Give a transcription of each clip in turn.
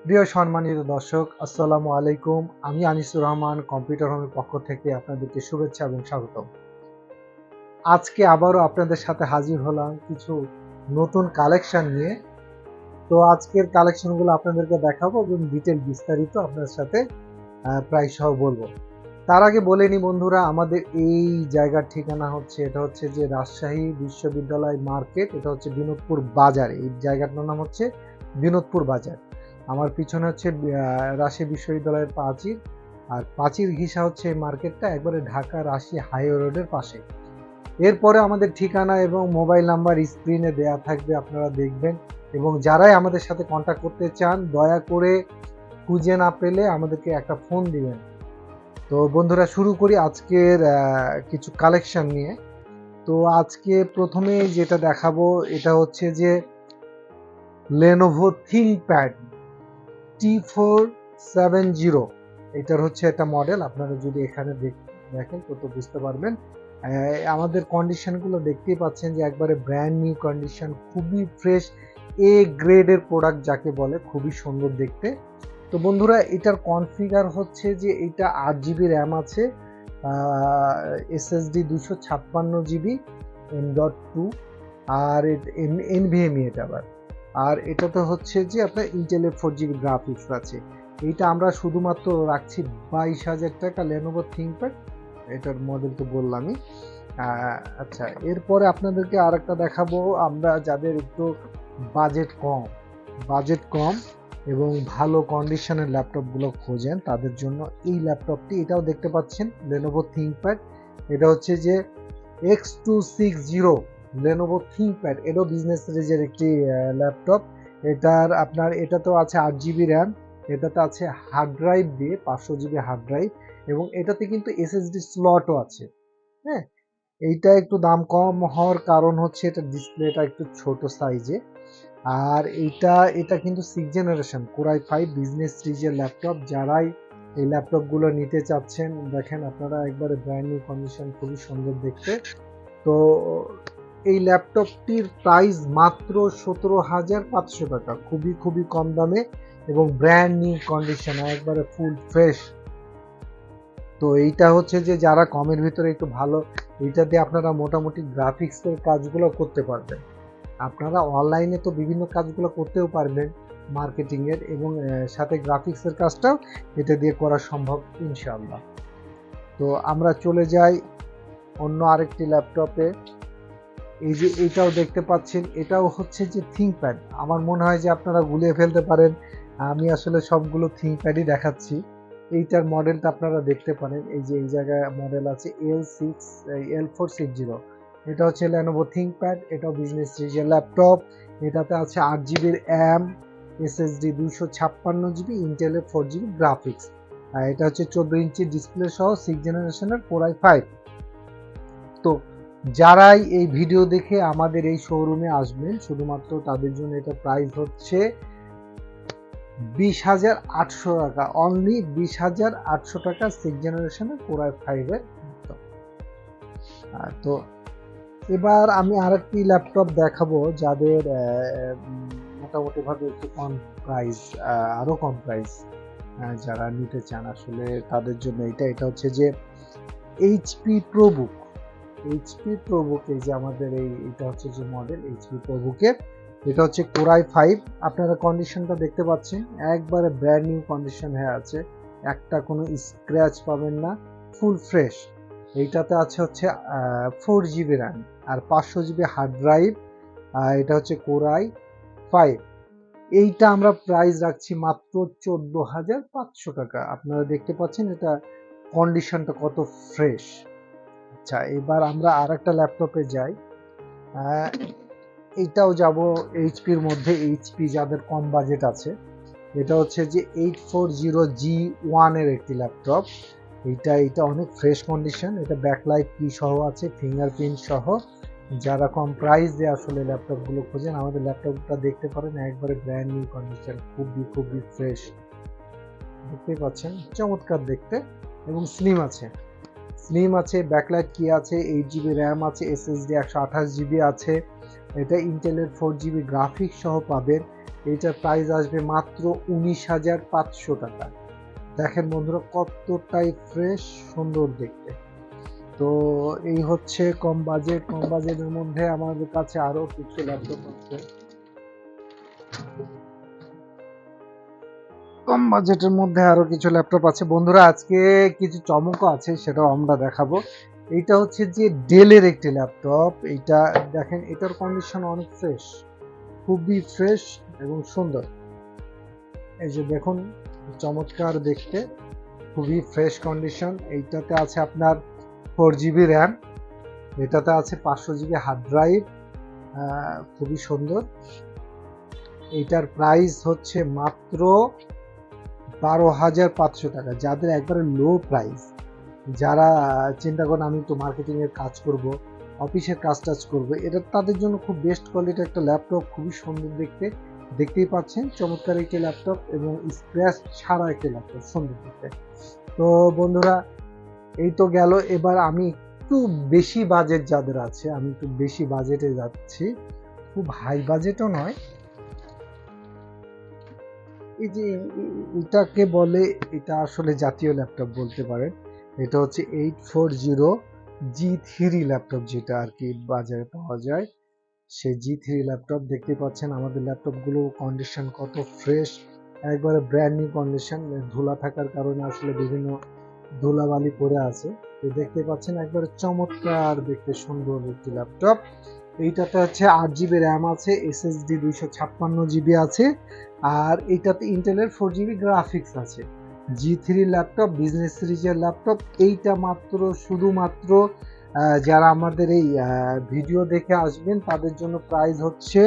প্রিয় সম্মানিত দর্শক, আসসালামু আলাইকুম। আমি আনিসুর রহমান কম্পিউটার হোমের পক্ষ থেকে আপনাদেরকে শুভেচ্ছা এবং স্বাগতম। আজকে আবারও আপনাদের সাথে হাজির হলাম কিছু নতুন কালেকশন নিয়ে। তো আজকের কালেকশনগুলো আপনাদেরকে দেখাবো এবং ডিটেল বিস্তারিত আপনাদের সাথে প্রাইস সহ বলবো। তার আগে বলে নিই বন্ধুরা, আমাদের এই জায়গার ঠিকানা হচ্ছে, এটা হচ্ছে যে রাজশাহী বিশ্ববিদ্যালয় মার্কেট, এটা হচ্ছে বিনোদপুর বাজার। এই জায়গাটার নাম হচ্ছে বিনোদপুর বাজার। আমার পিছনে হচ্ছে রাজশাহী বিশ্ববিদ্যালয়ের প্রাচীর, আর প্রাচীর ঘিসা হচ্ছে এই মার্কেটটা একবারে ঢাকা রাজশাহী হাইওয়ে রোডের পাশে। এরপরে আমাদের ঠিকানা এবং মোবাইল নাম্বার স্ক্রিনে দেয়া থাকবে, আপনারা দেখবেন। এবং যারাই আমাদের সাথে কন্ট্যাক্ট করতে চান দয়া করে খুঁজে না পেলে আমাদেরকে একটা ফোন দিবেন। তো বন্ধুরা, শুরু করি আজকের কিছু কালেকশন নিয়ে। তো আজকে প্রথমে যেটা দেখাবো এটা হচ্ছে যে Lenovo ThinkPad T470। এটার হচ্ছে একটা মডেল, আপনারা যদি এখানে দেখেন তো বুঝতে পারবেন। আমাদের কন্ডিশনগুলো দেখতেই পাচ্ছেন যে একবারে ব্র্যান্ড নিউ কন্ডিশন, খুবই ফ্রেশ, এ গ্রেডের প্রোডাক্ট যাকে বলে, খুবই সুন্দর দেখতে। তো বন্ধুরা, এটার কনফিগার হচ্ছে যে এটা 8 জিবি র্যাম আছে, এসএসডি 256 জিবি M.2, আর এনভিএমই এটা আবার। আর এটাতে হচ্ছে যে আপনার ইন্টেলের 4 জিবি গ্রাফিক্স আছে। এইটা আমরা শুধুমাত্র রাখছি 22,000 টাকা Lenovo ThinkPad। এটার মডেল তো বললামই। আচ্ছা, এরপরে আপনাদেরকে আর একটা দেখাবো। আমরা যাদের একটু বাজেট কম এবং ভালো কন্ডিশনের ল্যাপটপগুলো খোঁজেন তাদের জন্য এই ল্যাপটপটি, এটাও দেখতে পাচ্ছেন Lenovo ThinkPad। এটা হচ্ছে যে X260 Lenovo ThinkPad, এটাও বিজনেস সিরিজের একটি ল্যাপটপ। এটাতেও আছে 8 জিবি র্যাম, এটাতে আছে হার্ড ড্রাইভ দিয়ে 500 জিবি হার্ড ড্রাইভ, এবং এটাতে কিন্তু এসএসডি স্লটও আছে। হ্যাঁ, এইটা একটু দাম কম হওয়ার কারণ হচ্ছে এটা ডিসপ্লেটা একটু ছোট সাইজে। আর এটা কিন্তু 6th generation Core i5 business সিরিজের ল্যাপটপ। যারাই এই ল্যাপটপগুলো নিতে চাচ্ছেন, দেখেন আপনারা একবারে ব্র্যান্ড নিউ কন্ডিশন, খুবই সুন্দর দেখতে। তো এই ল্যাপটপটির প্রাইস মাত্র 17,500 টাকা, খুবই কম দামে এবং ব্র্যান্ড নিউ কন্ডিশন, একবারে ফুল ফ্রেশ। তো এইটা হচ্ছে যে যারা কমের ভিতরে একটু ভালো, এইটা দিয়ে আপনারা মোটামুটি গ্রাফিক্সের কাজগুলো করতে পারবেন। আপনারা অনলাইনে তো বিভিন্ন কাজগুলো করতেও পারবেন মার্কেটিংয়ের, এবং সাথে গ্রাফিক্সের কাজটাও এটা দিয়ে করা সম্ভব ইনশাআল্লাহ। তো আমরা চলে যাই অন্য আরেকটি ল্যাপটপে। এই যে এটাও দেখতে পাচ্ছেন, এটাও হচ্ছে যে ThinkPad। আমার মনে হয় যে আপনারা গুলিয়ে ফেলতে পারেন, আমি আসলে সবগুলো ThinkPadই দেখাচ্ছি। এইটার মডেলটা আপনারা দেখতে পারেন, এই যে এই জায়গায় মডেল আছে L460। এটা হচ্ছে Lenovo ThinkPad, এটাও বিজনেস সিরিজের ল্যাপটপ। এটাতে আছে 8 জিবি র্যাম, এসএসডি 256 জিবি, ইন্টেলের 4 জিবি গ্রাফিক্স। আর এটা হচ্ছে 14 ইঞ্চি ডিসপ্লে সহ 6th জেনারেশনের Core i5। তো যারাই এই ভিডিও দেখে আমাদের এই শোরুমে আসবেন, শুধুমাত্র তাদের জন্য এটা প্রাইস হচ্ছে 20,800 টাকা, অনলি 20,800 টাকা 6th জেনারেশনের Core i5 এর। তো এবার আমি আরেকটি ল্যাপটপ দেখাবো যাদের মোটামুটি ভাবে একটু কম প্রাইস, আরো কম প্রাইস যারা নিতে চান আসলে তাদের জন্য এটা হচ্ছে যে এইচপি প্রোবুক। এই যে আমাদের এটা হচ্ছে যে মডেল এইচপি প্রোবুকের। এটা হচ্ছে Core i5। আপনারা কন্ডিশনটা দেখতে পাচ্ছেন, একবারে ব্র্যান্ড নিউ কন্ডিশন হয়ে আছে, একটা কোনো স্ক্র্যাচ পাবেন না, ফুল ফ্রেশ। এইটাতে আছে হচ্ছে 4 জিবি র্যাম আর 500 জিবি হার্ড ড্রাইভ। এটা হচ্ছে Core i5। এইটা আমরা প্রাইস রাখছি মাত্র 14,500 টাকা। আপনারা দেখতে পাচ্ছেন এটা কন্ডিশনটা কত ফ্রেশ। আচ্ছা, এবার আমরা আর একটা ল্যাপটপে যাই। এইটাও যাব এইচপির মধ্যে, এইচপি যাদের কম বাজেট আছে। এটা হচ্ছে যে 840G1 এর একটি ল্যাপটপ। এটা অনেক ফ্রেশ কন্ডিশন, এটা ব্যাকলাইট কি সহ আছে, ফিঙ্গারপ্রিন্ট সহ। যারা কম প্রাইসে আসলে ল্যাপটপগুলো খোঁজেন, আমাদের ল্যাপটপটা দেখতে পারেন, একবারে ব্র্যান্ড নিউ কন্ডিশন, খুবই ফ্রেশ। দেখতেই পাচ্ছেন, চমৎকার দেখতে এবং স্লিম আছে, ব্যাকলাইট কি আছে, 8 জিবি র্যাম আছে, এসএসডি 128 জিবি আছে। এটা ইন্টেলের 4 জিবি গ্রাফিক্স সহ পাবেন। এইটার প্রাইস আসবে মাত্র 19,500 টাকা। দেখেন বন্ধুরা কতটাই ফ্রেশ, সুন্দর দেখতে। তো এই হচ্ছে কম বাজেটের মধ্যে আমাদের কাছে আরো কিছু ল্যাপটপ আছে। কম বাজেটের মধ্যে আরো কিছু ল্যাপটপ আছে বন্ধুরা, আজকে কিছু চমকও আছে, সেটাও আমরা দেখাবো। এইটা হচ্ছে যে ডেলের একটি ল্যাপটপ। এইটা দেখেন, এটার কন্ডিশন অনেক ফ্রেশ, খুবই ফ্রেশ এবং সুন্দর। এই যে দেখুন, চমৎকার দেখতে, খুবই ফ্রেশ কন্ডিশন। এইটাতে আছে আপনার 4GB র্যাম, এটাতে আছে 500GB হার্ড ড্রাইভ, খুবই সুন্দর। এইটার প্রাইস হচ্ছে মাত্র 12,500 টাকা। যাদের একবারে লো প্রাইস, যারা চিন্তা করেন আমি তো মার্কেটিং এর কাজ করব, অফিসের কাজ টাজ করবো, এটা তাদের জন্য খুব বেস্ট কোয়ালিটির একটা ল্যাপটপ, খুবই সুন্দর দেখতে। দেখতেই পাচ্ছেন চমৎকার একটি ল্যাপটপ এবং স্ক্র্যাচ ছাড়া একটি ল্যাপটপ, সুন্দর দেখতে। তো বন্ধুরা এই তো গেল, এবার আমি একটু বেশি বাজেট যাদের আছে, আমি একটু বেশি বাজেটে যাচ্ছি, খুব হাই বাজেটও নয়। এই যে এটাকে বলে, এটা আসলে জাতীয় ল্যাপটপ বলতে পারেন। এটা হচ্ছে 840G3 ল্যাপটপ, যেটা আর কি বাজারে পাওয়া যায়, সেই G3 ল্যাপটপ। দেখতে পাচ্ছেন আমাদের ল্যাপটপগুলো কন্ডিশন কত ফ্রেশ, একবারে ব্র্যান্ড নিউ কন্ডিশন। ধুলা থাকার কারণে আসলে বিভিন্ন ধুলাবালি পড়ে আছে। তো দেখতে পাচ্ছেন একবারে চমৎকার দেখতে সুন্দর একটি ল্যাপটপ। এইটাতে হচ্ছে 8GB র্যাম আছে, SSD 256GB আছে, আর এইটাতে ইন্টেলের 4GB গ্রাফিক্স আছে। G3 ল্যাপটপ, বিজনেস সিরিজের ল্যাপটপ। এইটা মাত্র শুধুমাত্র যারা আমাদের এই ভিডিও দেখে আসবেন তাদের জন্য প্রাইস হচ্ছে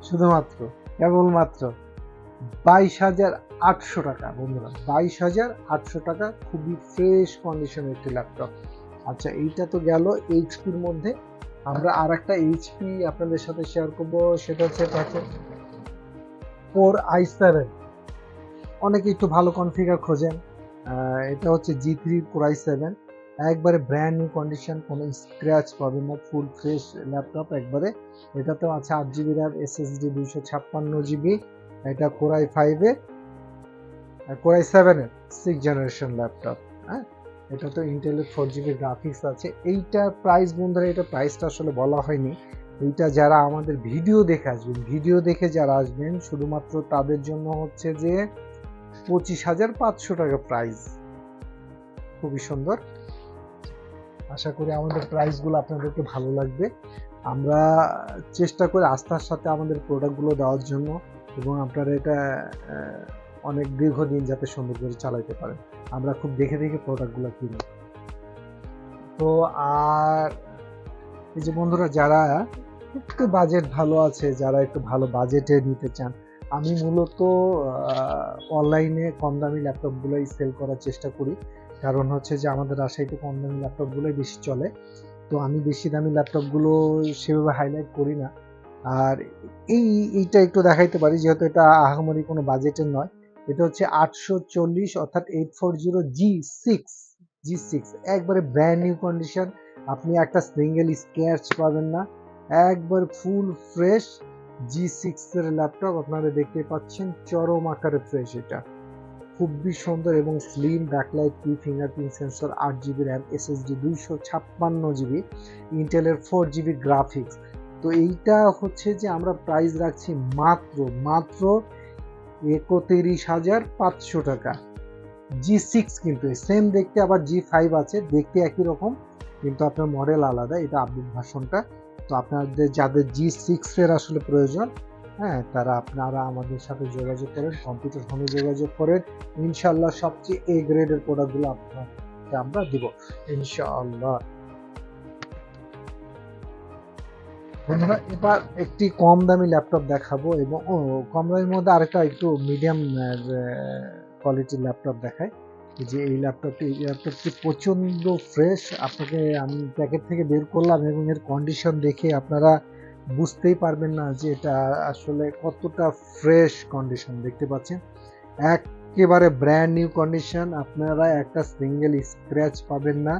শুধুমাত্র কেবলমাত্র 22,800 টাকা বন্ধুরা, 22,800 টাকা। খুবই ফ্রেশ কন্ডিশনের একটি ল্যাপটপ। আচ্ছা, এইটা তো গেল এইচপির মধ্যে। আমরা আর একটা এইচপি আপনাদের সাথে শেয়ার করবো, সেটা হচ্ছে Core i7। অনেকে একটু ভালো কনফিগার খোঁজেন, এটা হচ্ছে G3 Core i7, একবারে ব্র্যান্ড নিউ কন্ডিশন, কোনো স্ক্র্যাচ পাবেন না, ফুল ফ্রেশ ল্যাপটপ একবারে। এটাতেও আছে 8GB র্যাম, SSD 256GB। এটা Core i5 এ, Core i7 এর 6th জেনারেশন ল্যাপটপ। হ্যাঁ, এটা তো ইন্টেলের 4GB গ্রাফিক্স আছে। এইটার প্রাইস বন্ধুরা, এটা প্রাইসটা আসলে বলা হয়নি। এইটা যারা আমাদের ভিডিও দেখে আসবেন, ভিডিও দেখে যারা আসবেন শুধুমাত্র তাদের জন্য হচ্ছে যে 25,500 টাকা প্রাইস। খুবই সুন্দর, আশা করি আমাদের প্রাইসগুলো আপনাদেরকে ভালো লাগবে। আমরা চেষ্টা করি আস্থার সাথে আমাদের প্রোডাক্টগুলো দেওয়ার জন্য, এবং আপনারা এটা অনেক দীর্ঘদিন যাতে সুন্দর করে চালাইতে পারেন। আমরা খুব দেখে দেখে প্রোডাক্টগুলো কিনি। তো আর এই যে বন্ধুরা, যারা একটু বাজেট ভালো আছে, যারা একটু ভালো বাজেটে নিতে চান, আমি মূলত অনলাইনে কম দামি ল্যাপটপগুলোই সেল করার চেষ্টা করি, কারণ হচ্ছে যে আমাদের রাজশাহীতে কম দামি ল্যাপটপগুলোই বেশি চলে। তো আমি বেশি দামি ল্যাপটপগুলো সেভাবে হাইলাইট করি না। আর এইটা একটু দেখাইতে পারি, যেহেতু এটা আহামরি কোনো বাজেটের নয়। এটা হচ্ছে 840 অর্থাৎ 840G6 একবারে ব্র্যান্ড নিউ কন্ডিশন। আপনি একটা সিঙ্গেল স্ক্র্যাচ পাবেন না, একবার ফুল ফ্রেশ G6 এর ল্যাপটপ। আপনারা দেখতে পাচ্ছেন চরম আকারে ফ্রেশ। এটা খুবই সুন্দর এবং স্লিম, ব্যাকলাইট, কি fingerprint sensor, 8GB RAM, SSD 256GB, ইন্টেলের 4GB গ্রাফিক্স। তো এইটা হচ্ছে যে আমরা প্রাইস রাখছি মাত্র 31,500 টাকা। G6 কিন্তু সেম দেখতে, আবার G5 আছে, দেখতে একই রকম কিন্তু আপনার মডেল আলাদা, এটা আপডেট ভার্সনটা। তো আপনাদের যাদের G6 এর আসলে প্রয়োজন, হ্যাঁ, আপনারা আমাদের সাথে যোগাযোগ করেন, কম্পিউটার ফোনে যোগাযোগ করেন। ইনশাল্লাহ সবচেয়ে এ গ্রেডের প্রোডাক্টগুলো আপনাকে আমরা দিব ইনশাআল্লাহ। বন্ধুরা এবার একটি কম দামি ল্যাপটপ দেখাবো, এবং কম দামির মধ্যে আরেকটা একটু মিডিয়াম কোয়ালিটির ল্যাপটপ দেখায়। যে এই ল্যাপটপটি প্রচণ্ড ফ্রেশ। আপনাকে আমি প্যাকেট থেকে বের করলাম এবং এর কন্ডিশন দেখে আপনারা বুঝতেই পারবেন না যে এটা আসলে কতটা ফ্রেশ কন্ডিশন। দেখতে পাচ্ছেন একেবারে ব্র্যান্ড নিউ কন্ডিশন, আপনারা একটা সিঙ্গেল স্ক্র্যাচ পাবেন না,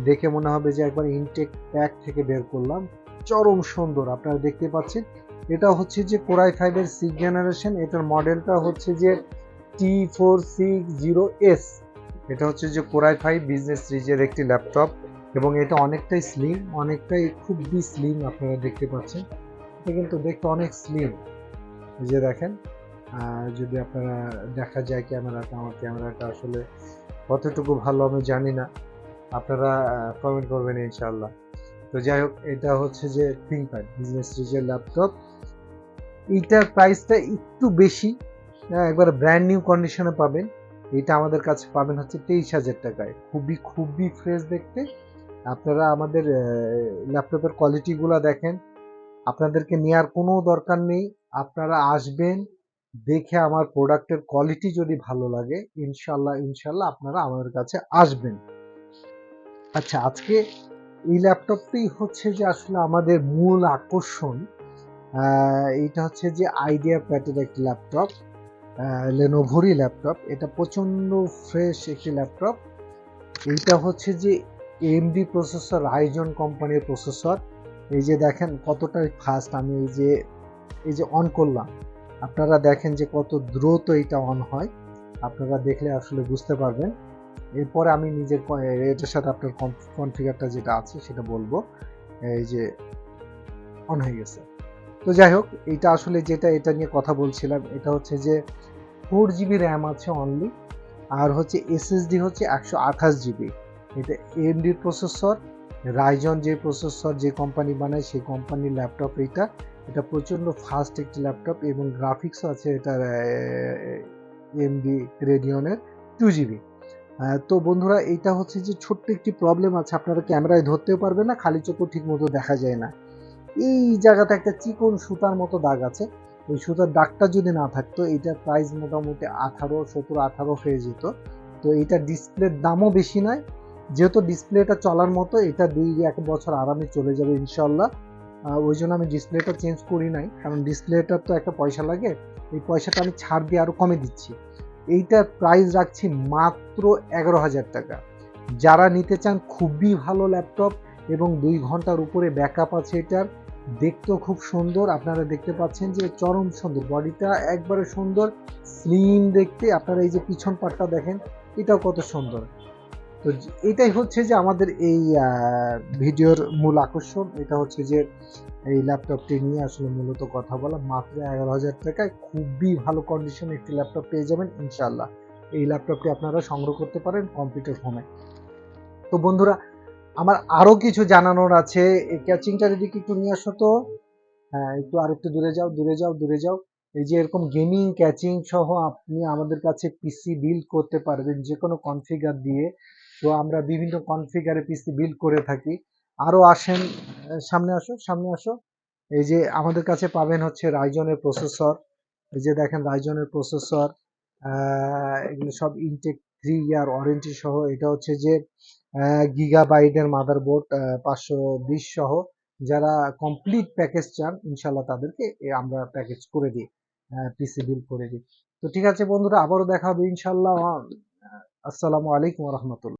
দেখে মনে হবে যে একবার ইনটেক প্যাক থেকে বের করলাম। চরম সুন্দর, আপনারা দেখতে পাচ্ছেন এটা হচ্ছে যে কোরাই 5 এর 6 জেনারেশন, এটার মডেলটা হচ্ছে যে T460S। এটা হচ্ছে যে কোরাই 5 বিজনেস সিরিজের একটি ল্যাপটপ এবং এটা অনেকটাই স্লিম, অনেকটাই খুবই স্লিম। আপনারা দেখতে পাচ্ছেন এটা কিন্তু দেখতে অনেক স্লিম। এই যে দেখেন, যদি আপনারা দেখা যায় ক্যামেরাটা, আমার ক্যামেরাটা আসলে কতটুকু ভালো আমি জানি না, আপনারা কমেন্ট করবেন ইনশাআল্লাহ। তো যাই হোক, এটা হচ্ছে যে থিংকপ্যাড বিজনেস সিরিজের ল্যাপটপ। এইটার প্রাইসটা একটু বেশি, একবার ব্র্যান্ড নিউ কন্ডিশনে পাবেন। এটা আমাদের কাছে পাবেন হচ্ছে 23,000 টাকায়, খুবই খুবই ফ্রেশ দেখতে। আপনারা আমাদের ল্যাপটপের কোয়ালিটিগুলো দেখেন, আপনাদেরকে নেওয়ার কোনো দরকার নেই। আপনারা আসবেন, দেখে আমার প্রোডাক্টের কোয়ালিটি যদি ভালো লাগে, ইনশাল্লাহ ইনশাল্লাহ আপনারা আমাদের কাছে আসবেন। আচ্ছা, আজকে এই ল্যাপটপটি হচ্ছে যে আসলে আমাদের মূল আকর্ষণ। এইটা হচ্ছে যে আইডিয়া প্যাডের একটি ল্যাপটপ, লেনোভোরই ল্যাপটপ। এটা প্রচণ্ড ফ্রেশ একটি ল্যাপটপ। এইটা হচ্ছে যে এএমডি প্রসেসর, রাইজন কোম্পানির প্রসেসর। এই যে দেখেন কতটা ফাস্ট। আমি এই যে অন করলাম, আপনারা দেখেন যে কত দ্রুত এটা অন হয়, আপনারা দেখলে আসলে বুঝতে পারবেন। এরপরে আমি নিজের এটার সাথে আপনার কনফিগারটা যেটা আছে সেটা বলবো। এই যে অন হয়ে গেছে। তো যাই হোক, এটা আসলে যেটা এটা নিয়ে কথা বলছিলাম, এটা হচ্ছে যে 4 GB র্যাম আছে অনলি, আর হচ্ছে এসএসডি হচ্ছে 128 GB। এটা এএমডির প্রসেসর, রাইজন যে প্রসেসর যে কোম্পানি বানায় সেই কোম্পানির ল্যাপটপ। এটা প্রচণ্ড ফাস্ট একটি ল্যাপটপ এবং গ্রাফিক্সও আছে এটার এএমডি রেডিয়নের 2 GB। তো বন্ধুরা, এইটা হচ্ছে যে ছোট্ট একটি প্রবলেম আছে, আপনারা ক্যামেরায় ধরতেও পারবেন না, খালি চোখেও ঠিক মতো দেখা যায় না। এই জায়গাতে একটা চিকন সুতার মতো দাগ আছে, এই সুতার দাগটা যদি না থাকতো এটার প্রাইস মোটামুটি 17-18 হয়ে যেত। তো এটা ডিসপ্লের দামও বেশি নয়, যেহেতু ডিসপ্লেটা চলার মতো, এটা 2-1 বছর আরামে চলে যাবে ইনশাল্লাহ। ওই জন্য আমি ডিসপ্লেটা চেঞ্জ করি নাই, কারণ ডিসপ্লেটার তো একটা পয়সা লাগে, এই পয়সাটা আমি ছাড় দিয়ে আরও কমে দিচ্ছি। এইটার প্রাইস রাখছি মাত্র 11,000 টাকা। যারা নিতে চান, খুবই ভালো ল্যাপটপ এবং 2 ঘন্টার উপরে ব্যাকআপ আছে এটার, দেখতেও খুব সুন্দর। আপনারা দেখতে পাচ্ছেন যে চরম সুন্দর, বডিটা একবারে সুন্দর, স্লিম দেখতে। আপনারা এই যে পিছন পাটটা দেখেন, এটাও কত সুন্দর। তো এটাই হচ্ছে যে আমাদের এই ভিডিওর মূল আকর্ষণ। এটা হচ্ছে যে এই ল্যাপটপটি নিয়ে আসলে মূলত কথা বলা। মাত্র 11,000 টাকায় খুবই ভালো কন্ডিশনে একটি ল্যাপটপ পেয়ে যাবেন ইনশাল্লাহ। এই ল্যাপটপটি আপনারা সংগ্রহ করতে পারেন কম্পিউটার হোমে। তো বন্ধুরা, আমার আরও কিছু জানানোর আছে। এই ক্যাচিংটার দিকে একটু নিয়ে আসো তো। হ্যাঁ, একটু আরেকটু দূরে যাও, দূরে যাও, দূরে যাও। এই যে এরকম গেমিং ক্যাচিং সহ আপনি আমাদের কাছে পিসি বিল্ড করতে পারবেন যে কোনো কনফিগার দিয়ে। তো আমরা বিভিন্ন কনফিগারে পিসি বিল্ড করে থাকি। আরও আসেন, সামনে আসো, সামনে আসো। এই যে আমাদের কাছে পাবেন হচ্ছে রাইজনের প্রসেসর। এই যে দেখেন রাইজনের প্রসেসর, এগুলো সব ইনটেক 3 ইয়ার ওয়ারেন্টি সহ। এটা হচ্ছে যে গিগাবাইটের মাদারবোর্ড, 520 সহ। যারা কমপ্লিট প্যাকেজ চান ইনশাল্লাহ তাদেরকে আমরা প্যাকেজ করে দিই, পিসি বিল করে দিই। তো ঠিক আছে বন্ধুরা, আবারও দেখা হবে ইনশাল্লাহ। আসসালামু আলাইকুম রহমতুল্লাহ।